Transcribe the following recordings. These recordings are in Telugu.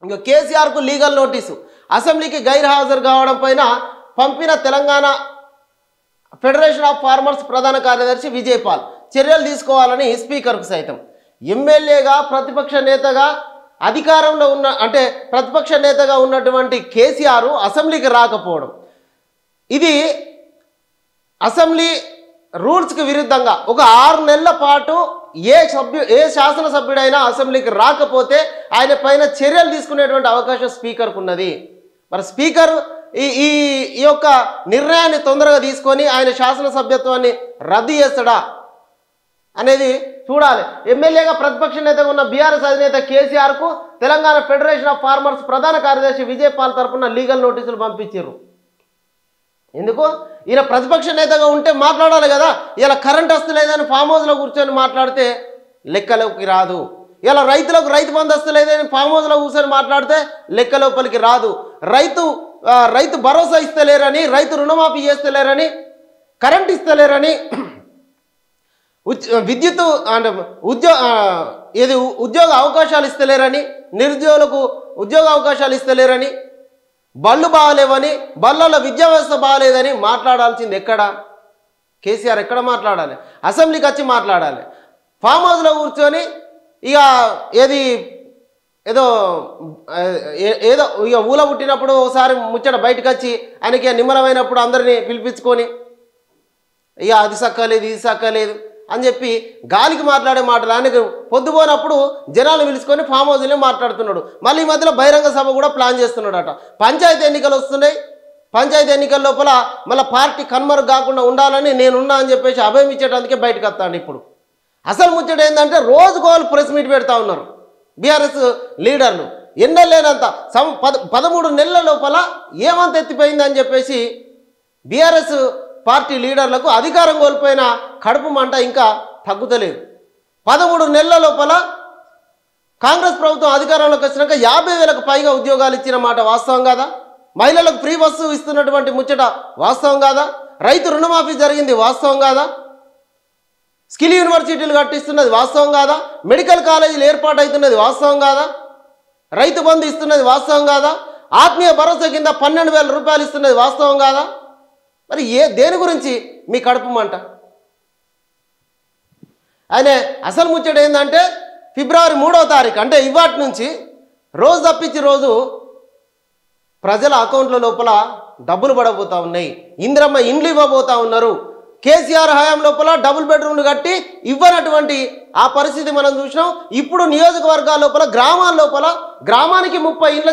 ఇంకా కేసీఆర్కు లీగల్ నోటీసు, అసెంబ్లీకి గైర్హాజరు కావడం పైన పంపిన తెలంగాణ ఫెడరేషన్ ఆఫ్ ఫార్మర్స్ ప్రధాన కార్యదర్శి విజయపాల్ చర్యలు తీసుకోవాలని స్పీకర్కు సైతం. ఎమ్మెల్యేగా ప్రతిపక్ష నేతగా అధికారంలో ఉన్న అంటే ప్రతిపక్ష నేతగా ఉన్నటువంటి కేసీఆర్ అసెంబ్లీకి రాకపోవడం, ఇది అసెంబ్లీ రూల్స్కి విరుద్ధంగా ఒక 6 నెలల పాటు ఏ శాసనసభ్యుడైనా అసెంబ్లీకి రాకపోతే ఆయన పైన చర్యలు తీసుకునేటువంటి అవకాశం స్పీకర్కు ఉన్నది. మరి స్పీకర్ ఈ యొక్క నిర్ణయాన్ని తొందరగా తీసుకొని ఆయన శాసనసభ్యత్వాన్ని రద్దు చేస్తాడా అనేది చూడాలి. ఎమ్మెల్యేగా ప్రతిపక్ష నేతగా ఉన్న బీఆర్ఎస్ అధినేత కేసీఆర్కు తెలంగాణ ఫెడరేషన్ ఆఫ్ ఫార్మర్స్ ప్రధాన కార్యదర్శి విజయపాల్ తరఫున లీగల్ నోటీసులు పంపించారు. ఎందుకు? ఈయన ప్రతిపక్ష నేతగా ఉంటే మాట్లాడాలి కదా. ఇలా కరెంట్ వస్తలేదని ఫామ్ హౌస్లో కూర్చొని మాట్లాడితే లెక్కలోకి రాదు. ఇలా రైతులకు రైతు బంధు వస్తలేదని ఫామ్ హౌస్లో కూర్చొని మాట్లాడితే లెక్క లోపలికి రాదు. రైతు భరోసా ఇస్తలేరని, రైతు రుణమాఫీ చేస్తలేరని, కరెంట్ ఇస్తలేరని, విద్యుత్ అంటే ఉద్యోగ అవకాశాలు ఇస్తలేరని, నిరుద్యోగులకు ఉద్యోగ అవకాశాలు ఇస్తలేరని, బళ్ళు బాగలేవని, బళ్ళల్లో విద్యా వ్యవస్థ బాగలేదని మాట్లాడాల్సింది ఎక్కడ? కేసీఆర్ ఎక్కడ మాట్లాడాలి? అసెంబ్లీకి వచ్చి మాట్లాడాలి. ఫామ్ హౌస్లో కూర్చొని ఇక ఏదో ఇక ఊల పుట్టినప్పుడు ఒకసారి ముచ్చట బయటకు వచ్చి ఆయనకి నిమ్మలమైనప్పుడు అందరినీ పిలిపించుకొని ఇక అది సక్కలేదు ఇది సక్కలేదు అని చెప్పి గాలికి మాట్లాడే మాటలు. ఆయనకు పొద్దుపోనప్పుడు జనాలు పిలుచుకొని ఫామ్ హౌస్లో మాట్లాడుతున్నాడు. మళ్ళీ ఈ మధ్యలో బహిరంగ సభ కూడా ప్లాన్ చేస్తున్నాడట. పంచాయతీ ఎన్నికలు వస్తున్నాయి. పంచాయతీ ఎన్నికల లోపల మళ్ళీ పార్టీ కన్మరుగు కాకుండా ఉండాలని నేనున్నా అని చెప్పేసి అభయం ఇచ్చేటందుకే బయటకు వస్తాను. ఇప్పుడు అసలు ముచ్చట ఏంటంటే రోజుకోవాలి ప్రెస్ మీట్ పెడతా ఉన్నారు బీఆర్ఎస్ లీడర్లు. ఎన్నెళ్ళేనంత 13 నెలల లోపల ఏమంత ఎత్తిపోయిందని చెప్పేసి బీఆర్ఎస్ పార్టీ లీడర్లకు అధికారం కోల్పోయిన కడుపు మంట ఇంకా తగ్గుతలేదు. 13 నెలల లోపల కాంగ్రెస్ ప్రభుత్వం అధికారంలోకి వచ్చినాక 50,000కు పైగా ఉద్యోగాలు ఇచ్చిన మాట వాస్తవం కాదా? మహిళలకు ఫ్రీ బస్సు ఇస్తున్నటువంటి ముచ్చట వాస్తవం కాదా? రైతు రుణమాఫీ జరిగింది వాస్తవం కాదా? స్కిల్ యూనివర్సిటీలు కట్టిస్తున్నది వాస్తవం కాదా? మెడికల్ కాలేజీలు ఏర్పాటు అవుతున్నది వాస్తవం కాదా? రైతు బంధు ఇస్తున్నది వాస్తవం కాదా? ఆత్మీయ భరోసా కింద 12,000 రూపాయలు ఇస్తున్నది వాస్తవం కాదా? మరి దేని గురించి మీ కడుపు మంట? ఆయన అసలు ముచ్చట ఏంటంటే ఫిబ్రవరి 3వ తారీఖు అంటే ఇవాటి నుంచి రోజు తప్పించి రోజు ప్రజల అకౌంట్ల లోపల డబ్బులు పడబోతూ ఉన్నాయి. ఇందిరమ్మ ఇండ్లు ఇవ్వబోతూ ఉన్నారు. కేసీఆర్ హయాం లోపల డబుల్ బెడ్రూమ్లు కట్టి ఇవ్వనటువంటి ఆ పరిస్థితి మనం చూసినాం. ఇప్పుడు నియోజకవర్గాల లోపల గ్రామాల లోపల గ్రామానికి 30 ఇండ్ల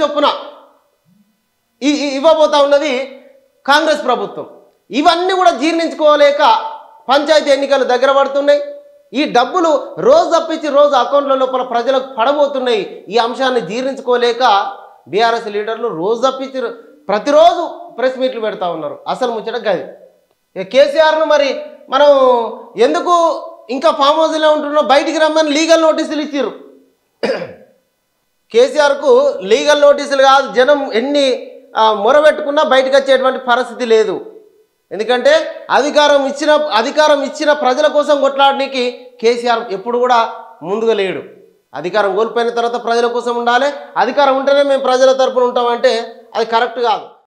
చొప్పున ఇవ్వబోతా ఉన్నది కాంగ్రెస్ ప్రభుత్వం. ఇవన్నీ కూడా జీర్ణించుకోలేక పంచాయతీ ఎన్నికలు దగ్గర పడుతున్నాయి. ఈ డబ్బులు రోజు తప్పించి రోజు అకౌంట్ల లోపల ప్రజలకు పడబోతున్నాయి. ఈ అంశాన్ని జీర్ణించుకోలేక బీఆర్ఎస్ లీడర్లు రోజు తప్పించి ప్రతిరోజు ప్రెస్ మీట్లు పెడతా ఉన్నారు. అసలు ముచ్చట గది. కేసీఆర్ను మరి మనం ఎందుకు ఇంకా ఫామ్ హౌస్లో ఉంటున్నాం, బయటికి రమ్మని లీగల్ నోటీసులు ఇచ్చారు. కేసీఆర్కు లీగల్ నోటీసులు కాదు, జనం ఎన్ని మొరబెట్టుకున్నా బయటకు వచ్చేటువంటి పరిస్థితి లేదు. ఎందుకంటే అధికారం ఇచ్చిన ప్రజల కోసం కొట్లాడడానికి కేసీఆర్ ఎప్పుడు కూడా ముందుగా లేడు. అధికారం కోల్పోయిన తర్వాత ప్రజల కోసం ఉండాలి. అధికారం ఉంటేనే మేము ప్రజల తరపున ఉంటామంటే అది కరెక్ట్ కాదు.